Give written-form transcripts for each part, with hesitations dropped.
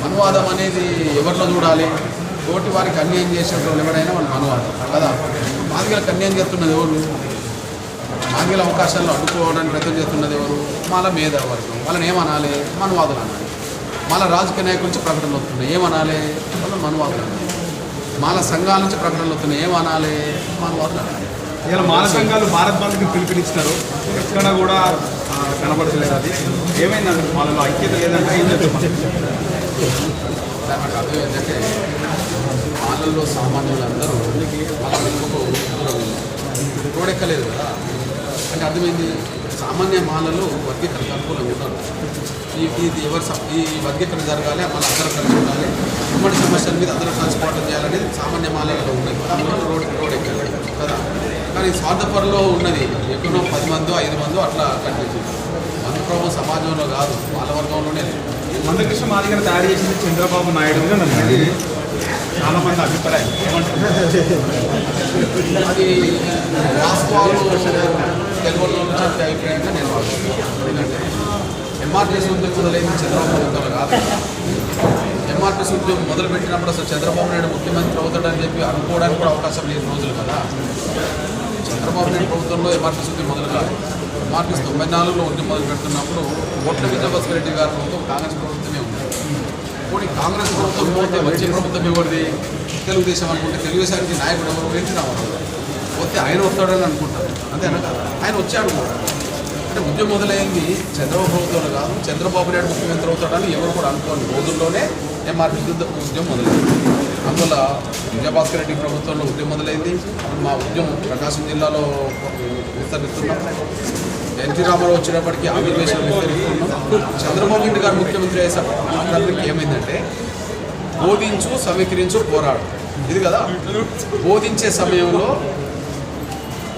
మనువాదం అనేది ఎవరిలో చూడాలి? తోటి వారికి అన్యాయం చేసేటప్పుడు ఎవరైనా వాళ్ళు మనువాదం కదా. మాదిగలకు అన్యాయం చేస్తున్నది ఎవరు? మాదిగల అవకాశాలను అడ్డుకోవడానికి ప్రయత్నం చేస్తున్నది ఎవరు? మాల మేధావర్గం. వాళ్ళని ఏమనాలి? మనువాదులు అనాలి. మాల రాజకీయ నాయకుల నుంచి ప్రకటనలు వస్తున్నాయి, ఏమనాలి? వాళ్ళు మనువాదులు అనాలి. మాల సంఘాల నుంచి ప్రకటనలు వస్తున్నాయి, ఏమనాలి? మనువాదులు అనాలి. ఇలా మాల సంఘాలు భారత్ బంద్కి పిలుపునిచ్చినారు, ఎక్కడ కూడా కనబడతలేదు. అది ఏమైందంటే వాళ్ళలో ఐక్యత లేదంటే ఏం చెప్తారు? నాకు అర్థం ఏంటంటే మాలల్లో సామాన్యులందరూ వాళ్ళకు రోడెక్కలేదు కదా. అంటే అర్థమైంది, సామాన్య మాలలు వర్గీకరణకు అనుకూలంగా ఉన్నారు. ఇది ఈ వర్గీకరణ జరగాలి, మన అందరూ కలిసి ఉండాలి, ఉమ్మడి సమస్యల మీద అందరూ కలిసి పోరాటం చేయాలనేది సామాన్య మాలలో ఉన్నది. రోడ్ ఎక్కాలి కదా. కానీ స్వార్థపరలో ఉన్నది ఎక్కడో 10 మందో 5 మందో అట్లా కనిపించింది. అనుప్రభు సమాజంలో కాదు, వాళ్ళ వర్గంలోనే. మందకృష్ణ మాదిగను తయారు చేసింది చంద్రబాబు నాయుడు అది చాలా మంది అభిప్రాయం. అది వాస్తవాలు తెలుగులో చెప్పే అభిప్రాయంగా నేను భావిస్తున్నాను. ఎందుకంటే ఎంఆర్టీసీ ఉద్యోగం మొదలైంది చంద్రబాబు ఉద్యోగం కాదు. ఎంఆర్టీసీ ఉద్యోగం మొదలుపెట్టినప్పుడు అసలు చంద్రబాబు నాయుడు ముఖ్యమంత్రి అవుతాడని చెప్పి అనుకోవడానికి కూడా అవకాశం లేని రోజులు కదా. చంద్రబాబు నాయుడు ప్రభుత్వంలో ఎంఆర్టీసీ ఉద్యోగం మొదలు కాదు. ఎంఆర్టీసీ 94లో ఉద్యమం మొదలు పెడుతున్నప్పుడు కోట్ల విజయభాస్కర్ రెడ్డి గారి ప్రభుత్వం కాంగ్రెస్ ప్రభుత్వమే ఉంది. పోనీ కాంగ్రెస్ ప్రభుత్వం పోతే వచ్చే ప్రభుత్వం ఎవరిది? తెలుగుదేశం అనుకుంటే తెలుగుదేశానికి నాయకుడు ఎవరు? ఎన్టీ రామారావు. పోతే ఆయన వస్తాడని అనుకుంటారు, అంతేనా కదా. ఆయన వచ్చాడు కూడా. అంటే ఉద్యమం మొదలైంది చంద్రబాబు ప్రభుత్వంలో కాదు, చంద్రబాబు నాయుడు ముఖ్యమంత్రి అవుతాడని ఎవరు కూడా అనుకోని రోజుల్లోనే ఎంఆర్టీసీ ఉద్యమం మొదలైంది. అందువల్ల విజయభాస్కర్ రెడ్డి ప్రభుత్వంలో ఉద్యమం మొదలైంది. మా ఉద్యమం ప్రకాశం జిల్లాలో విస్తరిస్తున్నాం. ఎన్టీ రామారావు వచ్చేటప్పటికి ఆవిర్వేశం విస్తరిస్తున్నాం. చంద్రబాబు నాయుడు గారు ముఖ్యమంత్రి అయ్యేసరికి ఏమైందంటే బోధించు, సమీకరించు, పోరాడు, ఇది కదా. బోధించే సమయంలో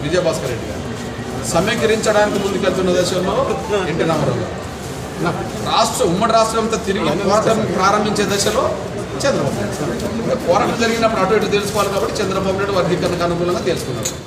విజయభాస్కర్ రెడ్డి గారు, సమీకరించడానికి ముందుకెళ్తున్న దశలో ఎన్టీ రామారావు గారు, ఉమ్మడి రాష్ట్రం అంతా తిరిగి పోరాటం ప్రారంభించే దశలో చంద్రబాబు నాయుడు. పోరాటం జరిగినప్పుడు అటు ఇటు తెలుసుకోవాలి కాబట్టి చంద్రబాబు నాయుడు వర్గీకరణకు అనుకూలంగా తెలుసుకున్నారు.